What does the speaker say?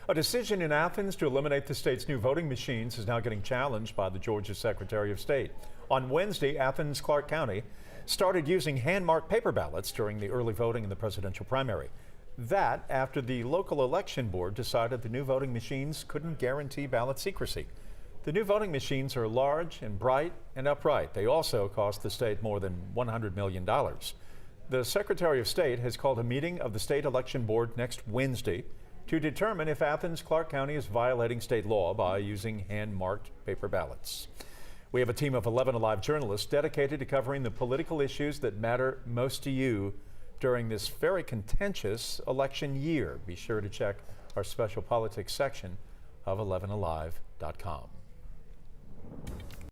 A decision in Athens to eliminate the state's new voting machines is now getting challenged by the Georgia Secretary of State. On Wednesday, Athens Clarke County started using hand-marked paper ballots during the early voting in the presidential primary. That after the local election board decided the new voting machines couldn't guarantee ballot secrecy. The new voting machines are large and bright and upright. They also cost the state more than $100 million. The Secretary of State has called a meeting of the state election board next Wednesday to determine if Athens Clarke County is violating state law by using hand-marked paper ballots. We have a team of 11 Alive journalists dedicated to covering the political issues that matter most to you during this very contentious election year. Be sure to check our special politics section of 11alive.com.